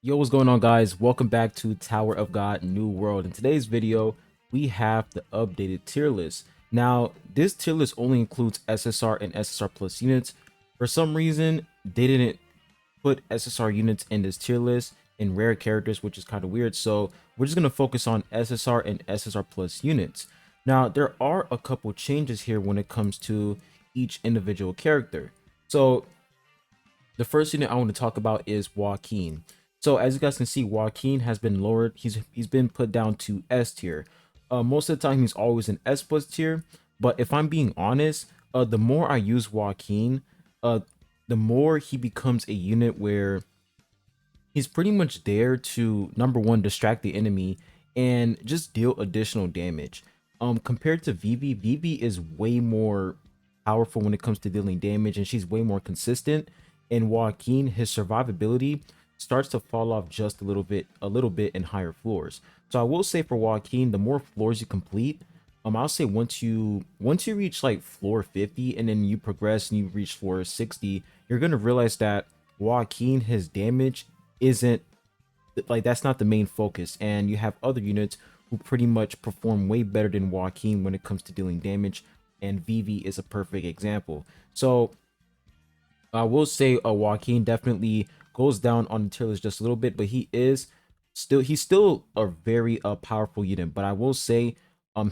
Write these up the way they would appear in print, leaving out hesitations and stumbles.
Yo, what's going on, guys? Welcome back to Tower of God New World. In today's video, we have the updated tier list. Now, this tier list only includes SSR and SSR plus units. For some reason, they didn't put SSR units in this tier list in rare characters, which is kind of weird. So we're just going to focus on SSR and SSR plus units. Now, there are a couple changes here when it comes to each individual character. So the first unit I want to talk about is Joaquin. So as you guys can see, Joaquin has been lowered. He's been put down to S tier. Most of the time he's always in S plus tier. But if I'm being honest, the more I use Joaquin, uh, the more he becomes a unit where he's pretty much there to, number one, distract the enemy and just deal additional damage. Compared to Vivi, Vivi is way more powerful when it comes to dealing damage, and she's way more consistent. And Joaquin, his survivability starts to fall off just a little bit in higher floors. So I will say for Joaquin, the more floors you complete, I'll say once you reach like floor 50 and then you progress and you reach floor 60, you're gonna realize that Joaquin, his damage isn't like, that's not the main focus, and you have other units who pretty much perform way better than Joaquin when it comes to dealing damage, and Vivi is a perfect example. So I will say Joaquin definitely goes down on the tier list just a little bit, but he's still a very powerful unit. But I will say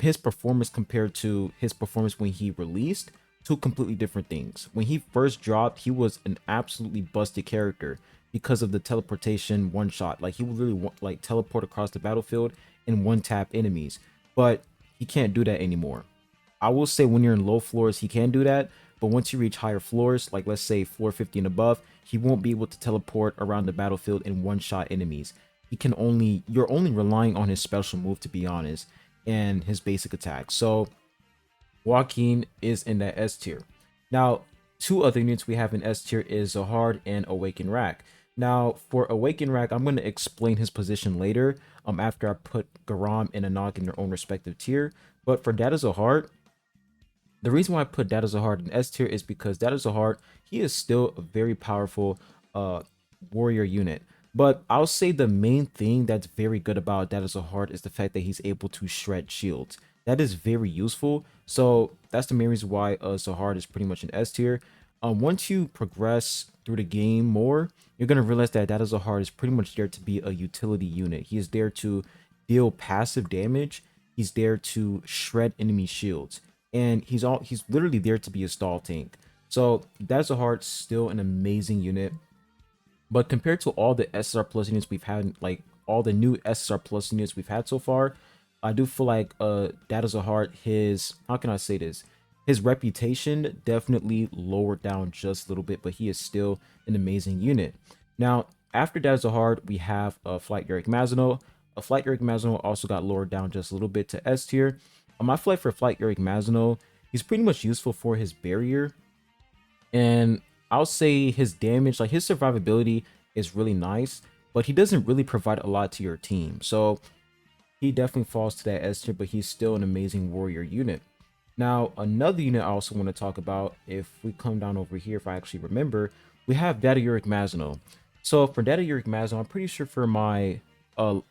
his performance compared to his performance when he released, two completely different things. When he first dropped, he was an absolutely busted character because of the teleportation one shot. Like, he would really like teleport across the battlefield and one tap enemies, but he can't do that anymore. I will say when you're in low floors, he can do that, but once you reach higher floors, like let's say floor 50 and above, he won't be able to teleport around the battlefield and one-shot enemies. You're only relying on his special move, to be honest, and his basic attack. So Joaquin is in that S tier. Now, two other units we have in S tier is Zahard and Awaken Rack. Now, for Awaken Rack, I'm going to explain his position later, after I put Garam and Anaak in their own respective tier. But for Data Zahard, the reason why I put Data Zahard in S tier is because Data Zahard, he is still a very powerful warrior unit. But I'll say the main thing that's very good about Data Zahard is the fact that he's able to shred shields. That is very useful. So that's the main reason why Zahard is pretty much an S tier. Once you progress through the game more, you're gonna realize that Data Zahard is pretty much there to be a utility unit. He is there to deal passive damage. He's there to shred enemy shields, and he's literally there to be a stall tank. So that's a heart, still an amazing unit. But compared to all the SSR plus units we've had, like all the new SSR plus units we've had so far, I do feel like Data Zahard, his, how can I say this, his reputation definitely lowered down just a little bit, but he is still an amazing unit. Now, after Data Zahard, we have Flight Eric Mazino. Flight Eric Mazino also got lowered down just a little bit to S tier. I feel like for Flight Eric Mazino, he's pretty much useful for his barrier, and I'll say his damage, like his survivability, is really nice, but he doesn't really provide a lot to your team. So he definitely falls to that S tier, but he's still an amazing warrior unit. Now, another unit I also want to talk about, if we come down over here, if I actually remember, we have Data Uric Mazino. So for Data Uric Mazino, I'm pretty sure for my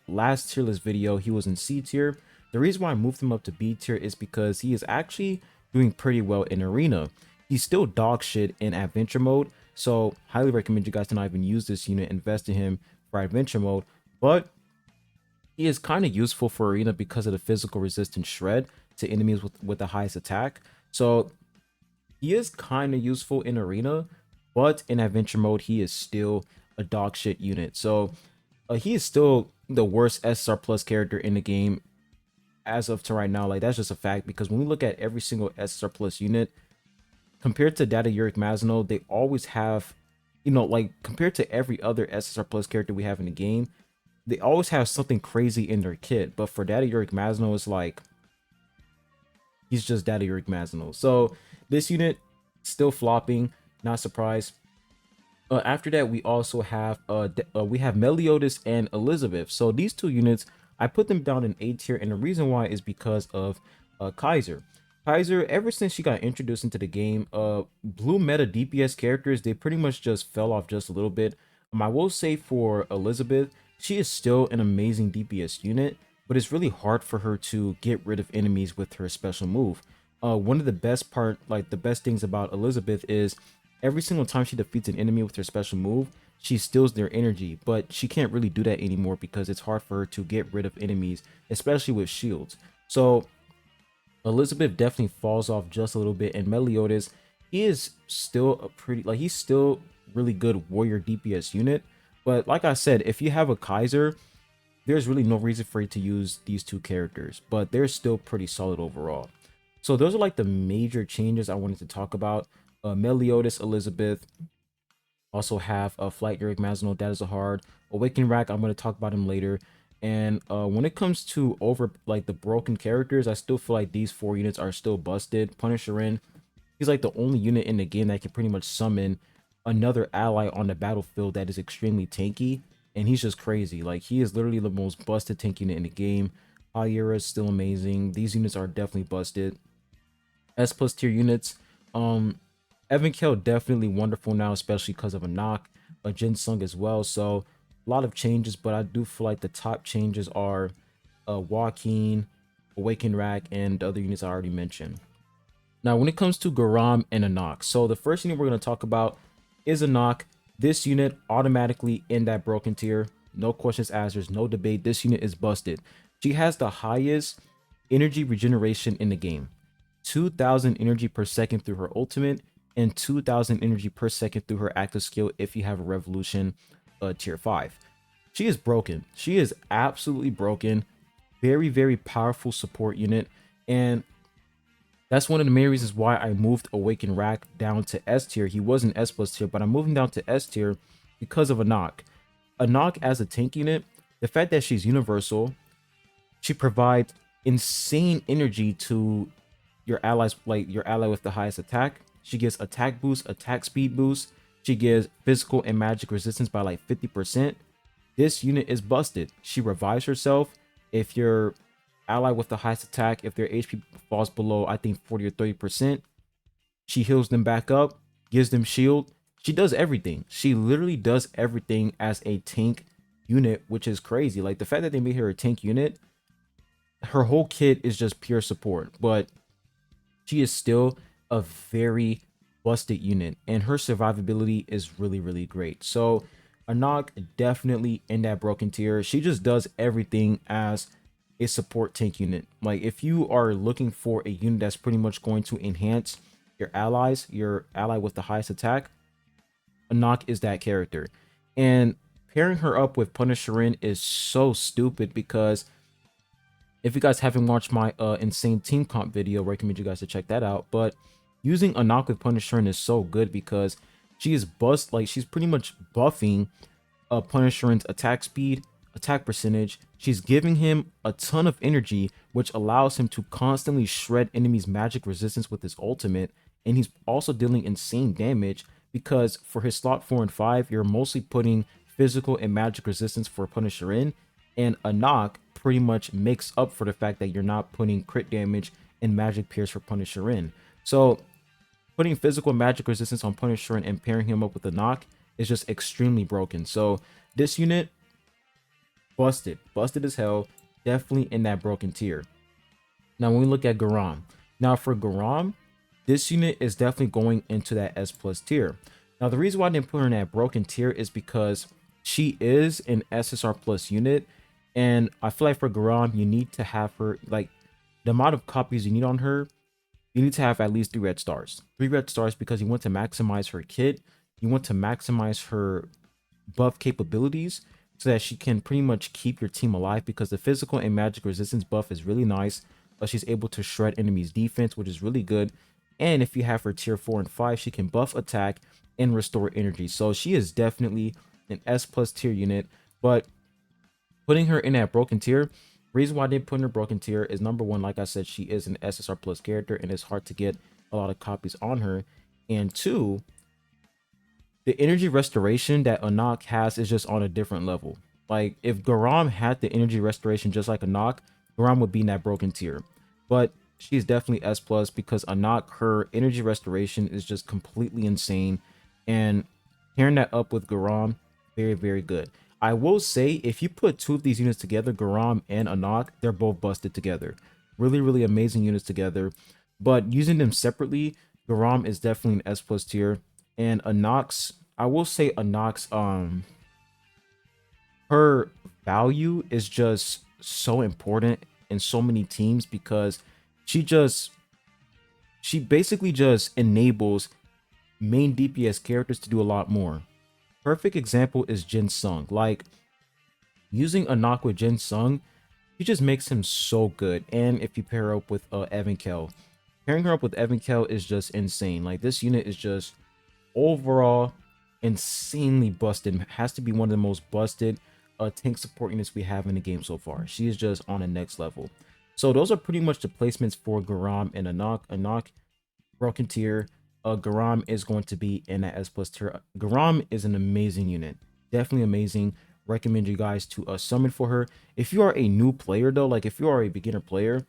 last tier list video, he was in C tier. The reason why I moved him up to B tier is because he is actually doing pretty well in Arena. He's still dog shit in Adventure mode, so highly recommend you guys to not even use this unit, invest in him for Adventure mode. But he is kind of useful for Arena because of the physical resistance shred to enemies with the highest attack. So he is kind of useful in Arena, but in Adventure mode, he is still a dog shit unit. So he is still the worst SSR plus character in the game as of to right now. Like, that's just a fact, because when we look at every single SSR plus unit compared to Data Uric Mazino, they always have, you know, like compared to every other SSR plus character we have in the game, they always have something crazy in their kit. But for Data Uric Mazino, it's like he's just Data Uric Mazino. So this unit still flopping, not surprised. After that, we also have we have Meliodas and Elizabeth. So these two units, I put them down in A tier, and the reason why is because of Kaiser. Kaiser, ever since she got introduced into the game, blue meta DPS characters, they pretty much just fell off just a little bit. I will say for Elizabeth, she is still an amazing DPS unit, but it's really hard for her to get rid of enemies with her special move. One of the the best things about Elizabeth is every single time she defeats an enemy with her special move, she steals their energy, but she can't really do that anymore because it's hard for her to get rid of enemies, especially with shields. So Elizabeth definitely falls off just a little bit, and Meliodas, he is still a pretty he's still really good warrior DPS unit. But like I said, if you have a Kaiser, there's really no reason for you to use these two characters, but they're still pretty solid overall. So those are like the major changes I wanted to talk about. Meliodas, Elizabeth, also have a Flight Eric Mazino, that is a hard. Awaken Rack, I'm going to talk about him later. And when it comes to the broken characters, I still feel like these four units are still busted. Punisher in, he's like the only unit in the game that can pretty much summon another ally on the battlefield that is extremely tanky, and he's just crazy. Like, he is literally the most busted tank unit in the game. Hayera is still amazing. These units are definitely busted. S plus tier units, Evan Kill definitely wonderful now, especially because of Anaak, a Jin Sung as well. So a lot of changes, but I do feel like the top changes are Joaquin, Awaken Rack, and the other units I already mentioned. Now, when it comes to Garam and Anaak, so the first unit we're going to talk about is Anaak. This unit automatically in that broken tier. No questions asked. There's no debate. This unit is busted. She has the highest energy regeneration in the game. 2,000 energy per second through her ultimate and 2,000 energy per second through her active skill if you have a Revolution tier 5. She is broken. She is absolutely broken. Very, very powerful support unit. And that's one of the main reasons why I moved Awaken Rack down to S tier. He was an S plus tier, but I'm moving down to S tier because of Anaak. Anaak as a tank unit, the fact that she's universal, she provides insane energy to your allies, like your ally with the highest attack. She gives attack boost, attack speed boost. She gives physical and magic resistance by like 50%. This unit is busted. She revives herself if your ally with the highest attack, if their HP falls below, I think 40 or 30%, she heals them back up, gives them shield. She does everything. She literally does everything as a tank unit, which is crazy. Like, the fact that they made her a tank unit, her whole kit is just pure support, but she is still a very busted unit, and her survivability is really, really great. So Anaak definitely in that broken tier. She just does everything as a support tank unit. Like, if you are looking for a unit that's pretty much going to enhance your allies, your ally with the highest attack, Anaak is that character. And pairing her up with Punisherin is so stupid, because if you guys haven't watched my insane team comp video, I recommend you guys to check that out. But using Anaak with Punisherin is so good because she is she's pretty much buffing Punisherin's attack speed, attack percentage. She's giving him a ton of energy, which allows him to constantly shred enemies' magic resistance with his ultimate. And he's also dealing insane damage because for his slot 4 and 5, you're mostly putting physical and magic resistance for Punisherin, and Anaak pretty much makes up for the fact that you're not putting crit damage and magic pierce for Punisherin. So putting physical magic resistance on Punisherin and pairing him up with Anaak is just extremely broken. So this unit, busted as hell, definitely in that broken tier. Now when we look at Garam, now for Garam, this unit is definitely going into that S plus tier. Now the reason why I didn't put her in that broken tier is because she is an SSR plus unit, and I feel like for Garam you need to have her, like, the amount of copies you need on her, you need to have at least 3 red stars. 3 red stars because you want to maximize her kit, you want to maximize her buff capabilities so that she can pretty much keep your team alive, because the physical and magic resistance buff is really nice, but she's able to shred enemies defense, which is really good. And if you have her tier 4 and 5, she can buff attack and restore energy. So she is definitely an S plus tier unit. But putting her in that broken tier, reason why I didn't put in her broken tier is, number one, like I said, she is an SSR plus character and it's hard to get a lot of copies on her. And two, the energy restoration that Anaak has is just on a different level. Like, if Garam had the energy restoration just like Anaak, Garam would be in that broken tier. But she's definitely S plus because Anaak, her energy restoration is just completely insane. And pairing that up with Garam, Very, very good. I will say, if you put two of these units together, Garam and Anaak, they're both busted together. Really, really amazing units together. But using them separately, Garam is definitely an S plus tier. And Anaak's, I will say Anaak's her value is just so important in so many teams because she just she basically just enables main DPS characters to do a lot more. Perfect example is Jin Sung. Like, using Anaak with Jin Sung, he just makes him so good. And if you pair up with Evan Kell, pairing her up with Evan Kell is just insane. Like, this unit is just overall insanely busted. Has to be one of the most busted tank support units we have in the game so far. She is just on the next level. So those are pretty much the placements for Garam and Anaak. Anaak, broken tier. Garam is going to be in that S plus tier. Garam is an amazing unit. Definitely amazing. Recommend you guys to summon for her. If you are a new player though, like if you are a beginner player,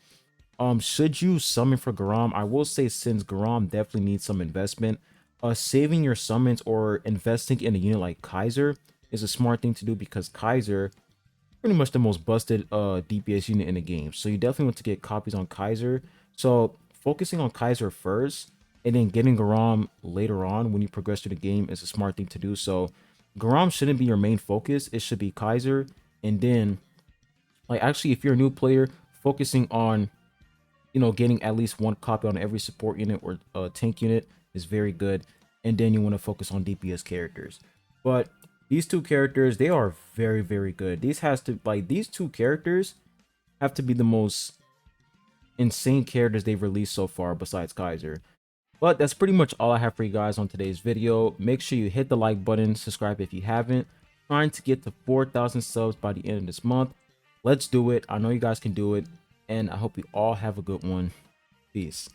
should you summon for Garam? I will say, since Garam definitely needs some investment, saving your summons or investing in a unit like Kaiser is a smart thing to do, because Kaiser pretty much the most busted DPS unit in the game. So you definitely want to get copies on Kaiser. So focusing on Kaiser first and then getting Garam later on when you progress through the game is a smart thing to do. So Garam shouldn't be your main focus. It should be Kaiser. And then, like, actually, if you're a new player, focusing on, you know, getting at least one copy on every support unit or tank unit is very good. And then you want to focus on DPS characters. But these two characters, they are very, very good. These two characters have to be the most insane characters they've released so far besides Kaiser. But that's pretty much all I have for you guys on today's video. Make sure you hit the like button, subscribe if you haven't. Trying to get to 4,000 subs by the end of this month. Let's do it. I know you guys can do it. And I hope you all have a good one. Peace.